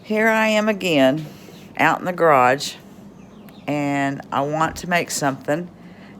Here I am again out in the garage, and I want to make something,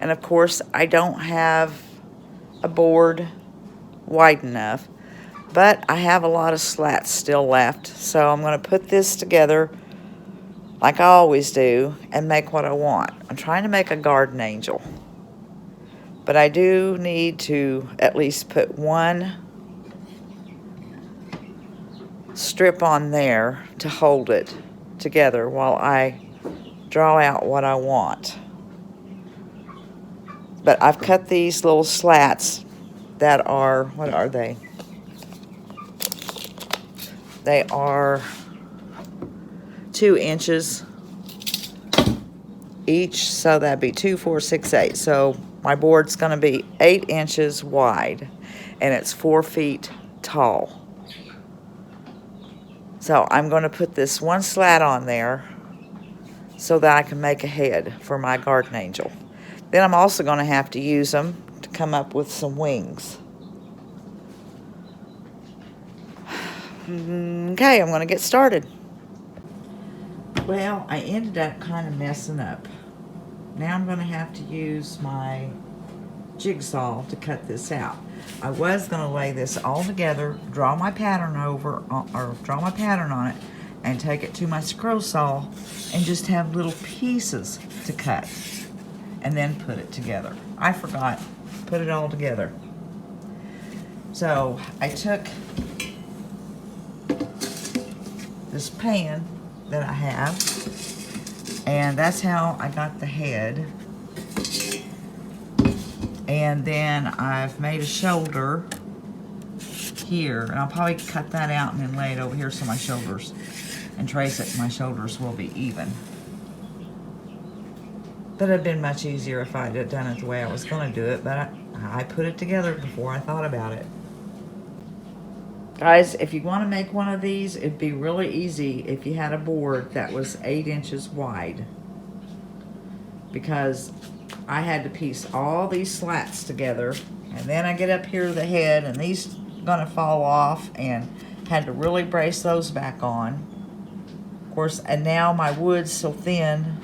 and of course I don't have a board wide enough, but I have a lot of slats still left, so I'm going to put this together like I always do and make what I want. I'm trying to make a garden angel, but I do need to at least put one strip on there to hold it together while I draw out what I want. But I've cut these little slats that are, what are they? They are 2 inches each, so that'd be 2, 4, 6, 8. So my board's gonna be 8 inches wide, and it's 4 feet tall. So I'm gonna put this one slat on there so that I can make a head for my garden angel. Then I'm also gonna have to use them to come up with some wings. Okay, I'm gonna get started. Well, I ended up kind of messing up. Now I'm gonna have to use my jigsaw to cut this out. I was gonna lay this all together, draw my pattern over, or draw my pattern on it, and take it to my scroll saw and just have little pieces to cut and then put it together. I forgot, put it all together. So I took this pan that I have, and that's how I got the head. And then I've made a shoulder here, and I'll probably cut that out and then lay it over here so my shoulders, and trace it, my shoulders will be even. But it'd been much easier if I'd have done it the way I was gonna do it, but I put it together before I thought about it. Guys, if you wanna make one of these, it'd be really easy if you had a board that was 8 inches wide, because I had to piece all these slats together, and then I get up here to the head, and these gonna fall off, and had to really brace those back on. Of course, and now my wood's so thin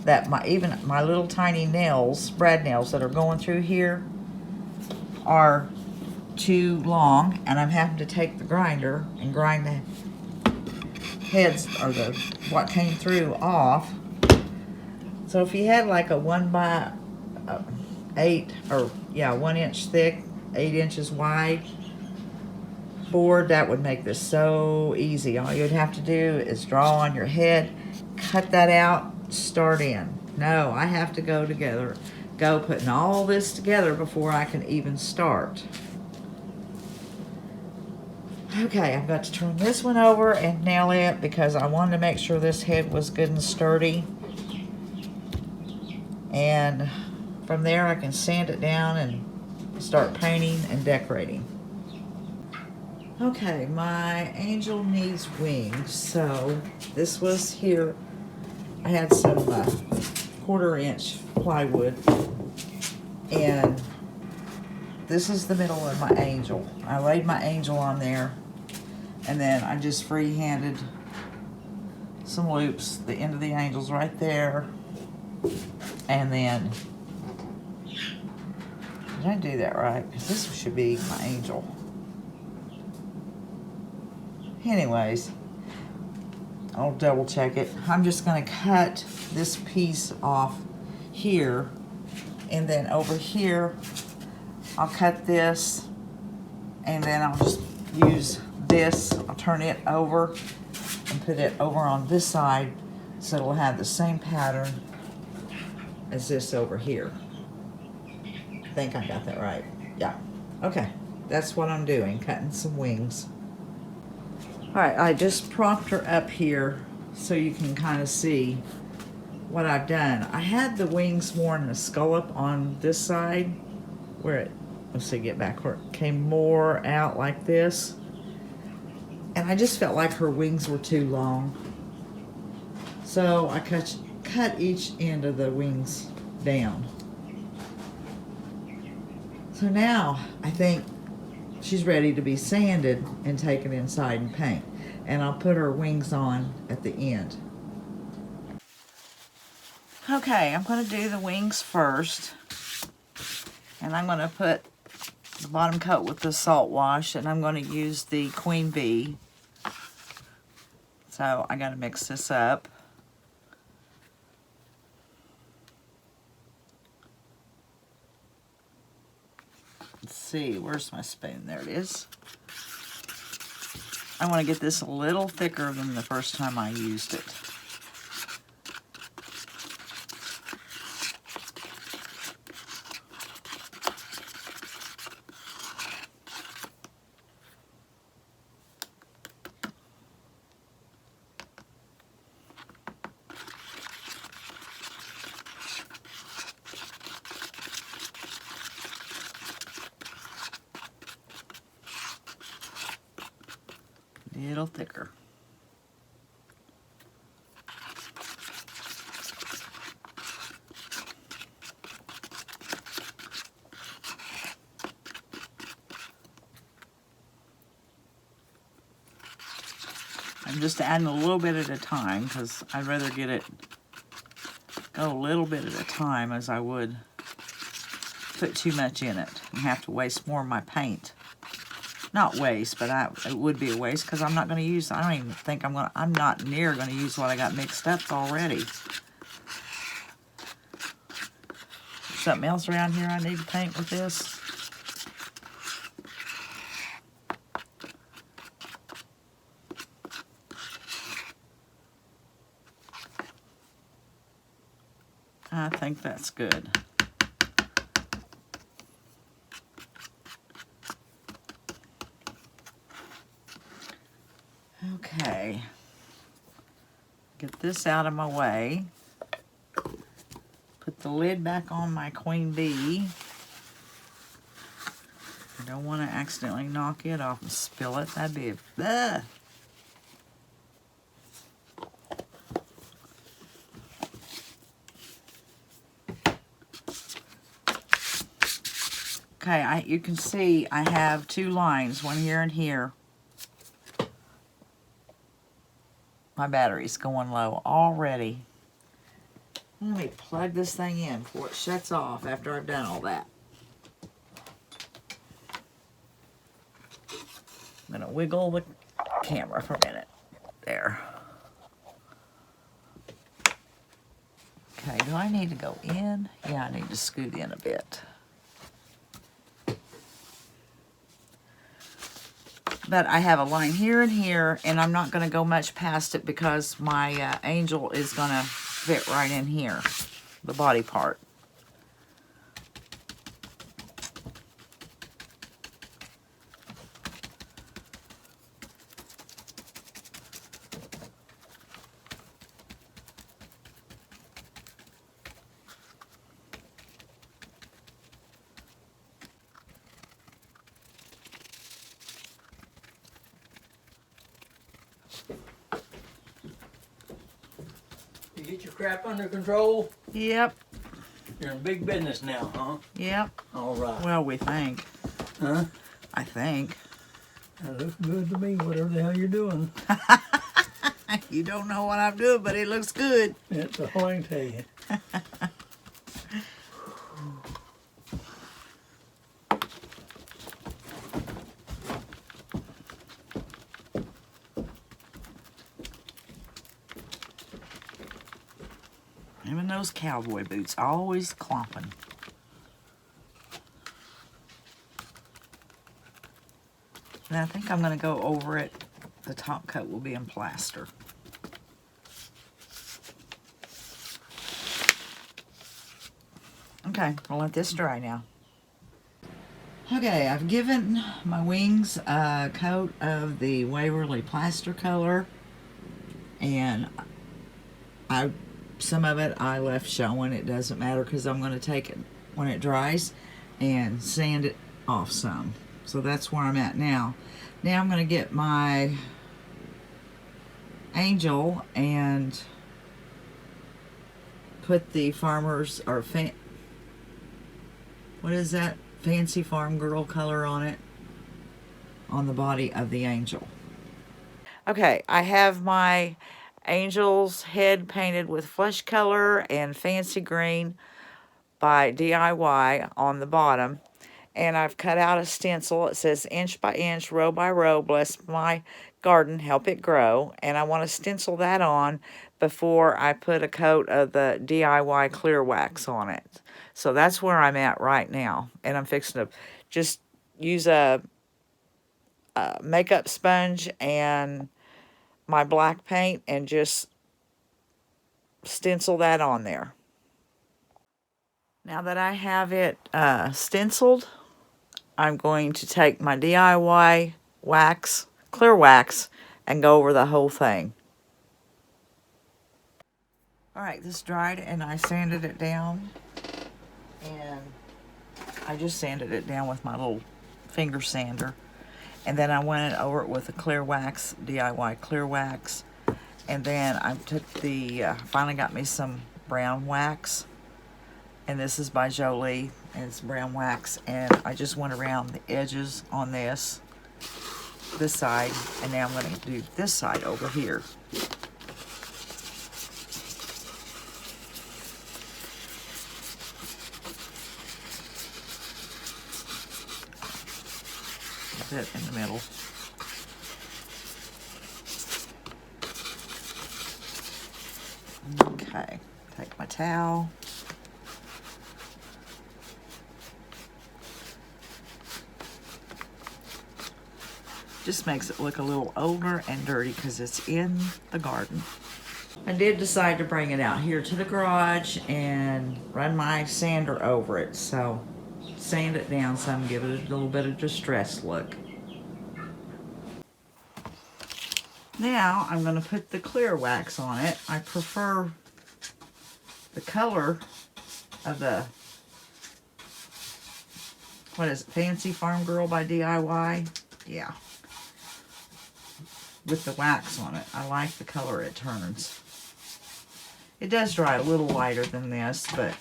that even my little tiny nails, brad nails that are going through here, are too long, and I'm having to take the grinder and grind the heads, or what came through, off. So if you had like a 1 by 8, or yeah, 1 inch thick, 8 inches wide board, that would make this so easy. All you'd have to do is draw on your head, cut that out, start in. No, I have to go putting all this together before I can even start. Okay, I've got to turn this one over and nail it because I wanted to make sure this head was good and sturdy. And from there I can sand it down and start painting and decorating. Okay, my angel needs wings, so this was here. I had some 1/4 inch plywood, and this is the middle of my angel. I laid my angel on there, and then I just free-handed some loops. The end of the angel's right there. And then, did I do that right? Because this should be my angel. Anyways, I'll double check it. I'm just going to cut this piece off here, and then over here I'll cut this, and then I'll just use this. I'll turn it over and put it over on this side so it'll have the same pattern as this over here. I think I got that right. Yeah. Okay. That's what I'm doing, cutting some wings. Alright, I just propped her up here so you can kind of see what I've done. I had the wings more in a scallop on this side, where it, let's see, get back, where it came more out like this. And I just felt like her wings were too long. So I cut each end of the wings down. So now I think she's ready to be sanded and taken inside and paint. and I'll put her wings on at the end. Okay, I'm going to do the wings first, and I'm going to put the bottom coat with the salt wash, and I'm going to use the Queen Bee. So I got to mix this up. Let's see, where's my spoon? There it is. I want to get this a little thicker than the first time I used it. A little thicker. I'm just adding a little bit at a time because I'd rather get it go a little bit at a time as I would put too much in it and have to waste more of my paint. Not waste, but it would be a waste because I'm not going to use, I don't even think I'm not near going to use what I got mixed up already. Something else around here I need to paint with this? I think that's good. Okay, get this out of my way. Put the lid back on my Queen Bee. I don't want to accidentally knock it off and spill it. That'd be ugh. Okay, you can see I have two lines, one here and here. My battery's going low already. Let me plug this thing in before it shuts off after I've done all that. I'm going to wiggle the camera for a minute. There. Okay, do I need to go in? Yeah, I need to scoot in a bit. But I have a line here and here, and I'm not going to go much past it because my angel is going to fit right in here, the body part. You get your crap under control? Yep. You're in big business now, huh? Yep. All right. Well, we think. Huh? I think. That looks good to me, whatever the hell you're doing. You don't know what I'm doing, but it looks good. That's all I can tell you. Even those cowboy boots, always clomping. And I think I'm going to go over it. The top coat will be in plaster. Okay, I'll let this dry now. Okay, I've given my wings a coat of the Waverly plaster color, and some of it I left showing. It doesn't matter because I'm going to take it when it dries and sand it off some. So that's where I'm at now. Now I'm going to get my angel and put the farmer's or what is that? Fancy Farm Girl color on it, on the body of the angel. Okay, I have my angel's head painted with flesh color and fancy green by DIY on the bottom. And I've cut out a stencil. It says inch by inch, row by row, bless my garden, help it grow. And I want to stencil that on before I put a coat of the DIY clear wax on it. So that's where I'm at right now. And I'm fixing to just use a makeup sponge and my black paint and just stencil that on there. Now that I have it stenciled, I'm going to take my DIY wax, clear wax, and go over the whole thing. Alright, this dried and I sanded it down. And I just sanded it down with my little finger sander. And then I went over it with a clear wax, DIY clear wax. And then I took finally got me some brown wax. And this is by Jolie, and it's brown wax. And I just went around the edges on this side. And now I'm going to do this side over here. A bit in the middle. Okay, take my towel. Just makes it look a little older and dirty because it's in the garden. I did decide to bring it out here to the garage and run my sander over it. So sand it down some, give it a little bit of distressed look. Now I'm going to put the clear wax on it. I prefer the color of the, what is it, Fancy Farm Girl by DIY? Yeah. With the wax on it. I like the color it turns. It does dry a little lighter than this, but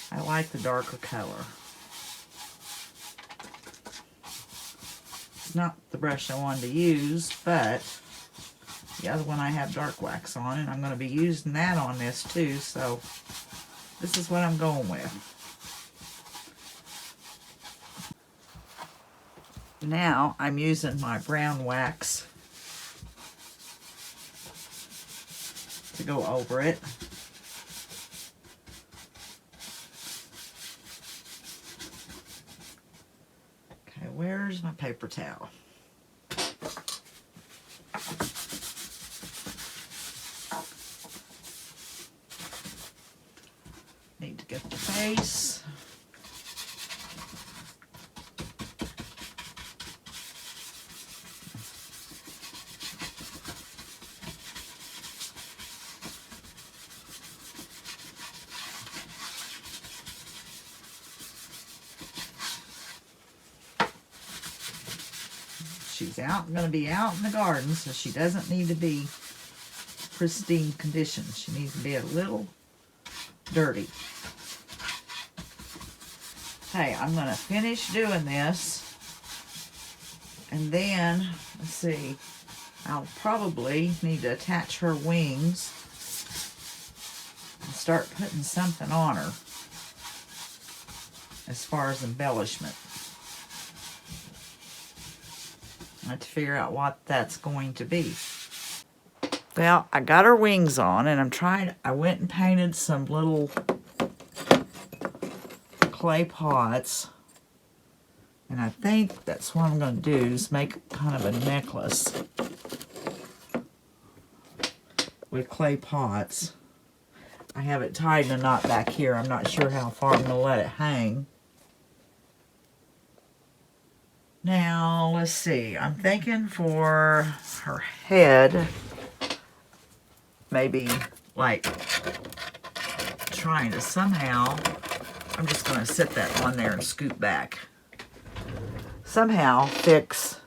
I like the darker color. It's not the brush I wanted to use, but the other one I have dark wax on, and I'm going to be using that on this too, so this is what I'm going with. Now I'm using my brown wax to go over it. Okay, where's my paper towel? Need to get the face. She's going to be out in the garden, so she doesn't need to be pristine condition. She needs to be a little dirty. Okay, I'm going to finish doing this, and then, let's see, I'll probably need to attach her wings and start putting something on her as far as embellishment. I have to figure out what that's going to be. Well, I got her wings on, and I went and painted some little clay pots. And I think that's what I'm going to do, is make kind of a necklace with clay pots. I have it tied in a knot back here. I'm not sure how far I'm going to let it hang. Now, let's see. I'm thinking for her head, maybe like trying to somehow, I'm just going to sit that on there and scoot back. Somehow fix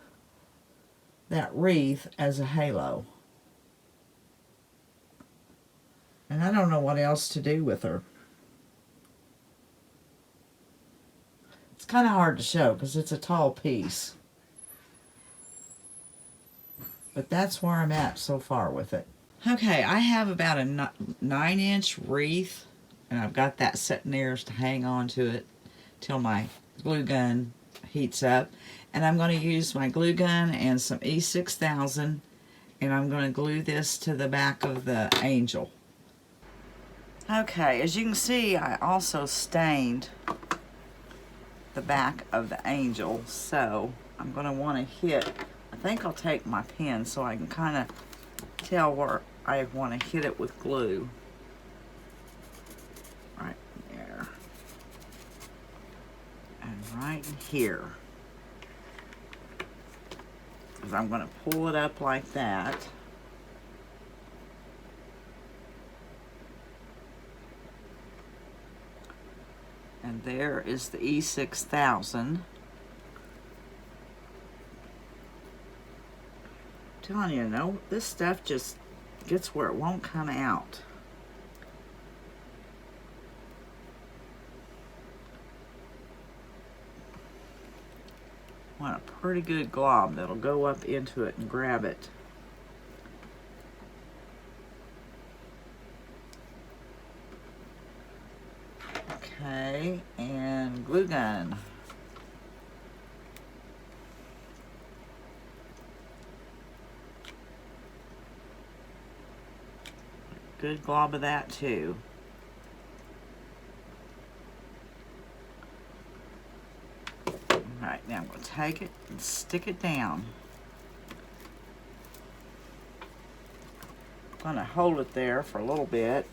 that wreath as a halo. And I don't know what else to do with her. It's kind of hard to show because it's a tall piece. But that's where I'm at so far with it. Okay, I have about a 9-inch wreath, and I've got that sitting there to hang on to it till my glue gun heats up. And I'm going to use my glue gun and some E6000, and I'm going to glue this to the back of the angel. Okay, as you can see, I also stained the back of the angel, so I'm going to want to hit, I think I'll take my pen so I can kind of tell where I want to hit it with glue. Right there. And right here. Because I'm going to pull it up like that. And there is the E6000. Telling you, no, this stuff just gets where it won't come out. Want a pretty good glob that'll go up into it and grab it. Okay, and glue gun. Good glob of that too. Alright, now I'm going to take it and stick it down. I'm going to hold it there for a little bit.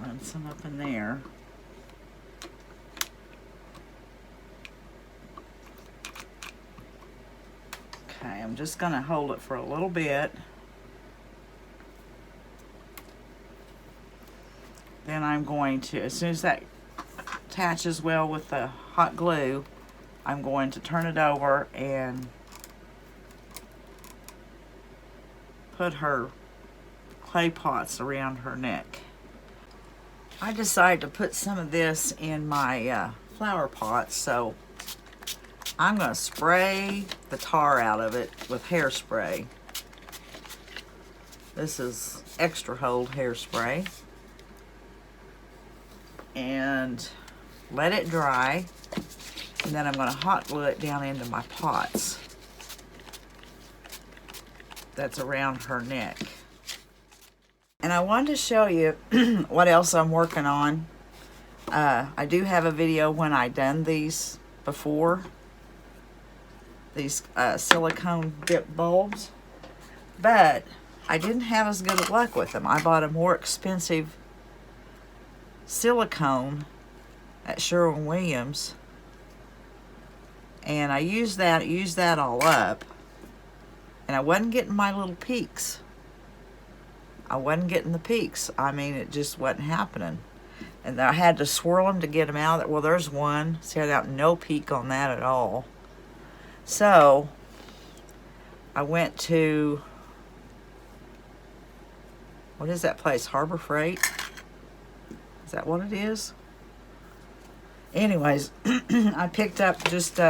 Run some up in there. Okay, I'm just going to hold it for a little bit. Then I'm going to, as soon as that attaches well with the hot glue, I'm going to turn it over and put her clay pots around her neck. I decided to put some of this in my flower pots, so I'm going to spray the tar out of it with hairspray. This is extra hold hairspray. And let it dry. And then I'm going to hot glue it down into my pots that's around her neck. And I wanted to show you what else I'm working on. I do have a video when I done these before. These silicone dip bulbs. But I didn't have as good of luck with them. I bought a more expensive silicone at Sherwin-Williams. And I used that all up. And I wasn't getting my little peaks. I wasn't getting the peaks. I mean, it just wasn't happening. And I had to swirl them to get them out. Well, there's one. See, I got no peak on that at all. So, I went to, what is that place? Harbor Freight? Is that what it is? Anyways, I picked up just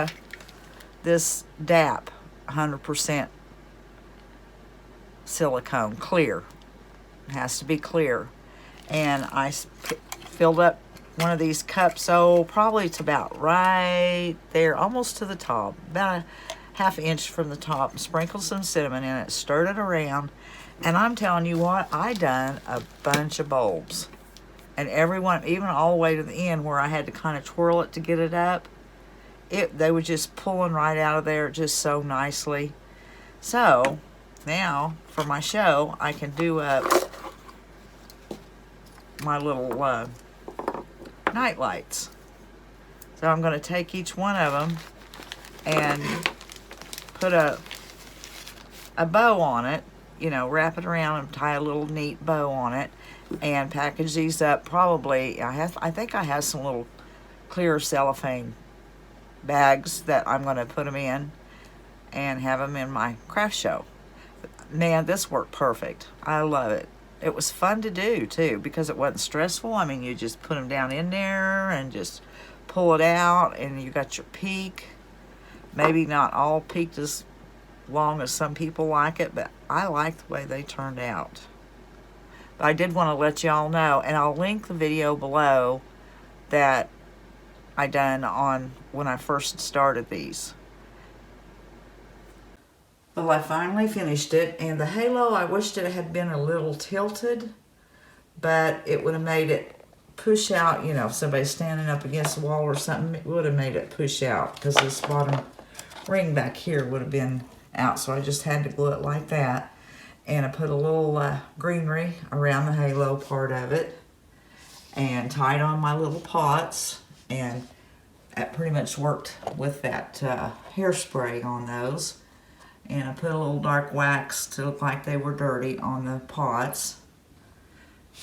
this DAP 100% silicone, clear. It has to be clear. And I filled up one of these cups, so probably it's about right there, almost to the top, about a ½ inch from the top, and sprinkled some cinnamon in it, stirred it around, and I'm telling you what, I done a bunch of bulbs. And everyone, even all the way to the end where I had to kind of twirl it to get it up, they were just pulling right out of there just so nicely. So now for my show, I can do up my little night lights. So I'm going to take each one of them and put a bow on it, you know, wrap it around and tie a little neat bow on it, and package these up. Probably I think I have some little clear cellophane bags that I'm going to put them in and have them in my craft show. Man, this worked perfect. I love it. It was fun to do too because it wasn't stressful. I mean, you just put them down in there and just pull it out and you got your peak. Maybe not all peaked as long as some people like it, but I like the way they turned out. But I did want to let y'all know, and I'll link the video below that I done on when I first started these. Well, I finally finished it, and the halo, I wished it had been a little tilted, but it would have made it push out, you know, if somebody's standing up against the wall or something, it would have made it push out, because this bottom ring back here would have been out, so I just had to glue it like that. And I put a little greenery around the halo part of it, and tied on my little pots, and that pretty much worked with that hairspray on those. And I put a little dark wax to look like they were dirty on the pots.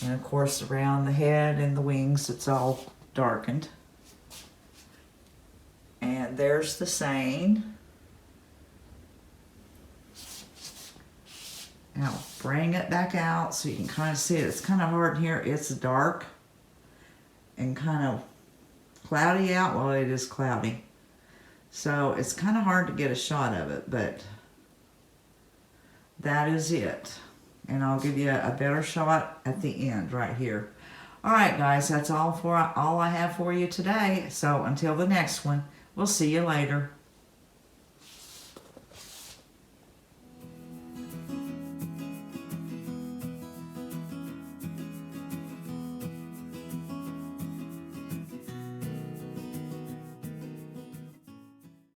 And of course around the head and the wings it's all darkened. And there's the seine. And I'll bring it back out so you can kind of see it. It's kind of hard here. It's dark and kind of cloudy out. Well, it is cloudy. So it's kind of hard to get a shot of it, but that is it. And I'll give you a better shot at the end right here. All right, guys, that's all I have for you today. So until the next one, we'll see you later.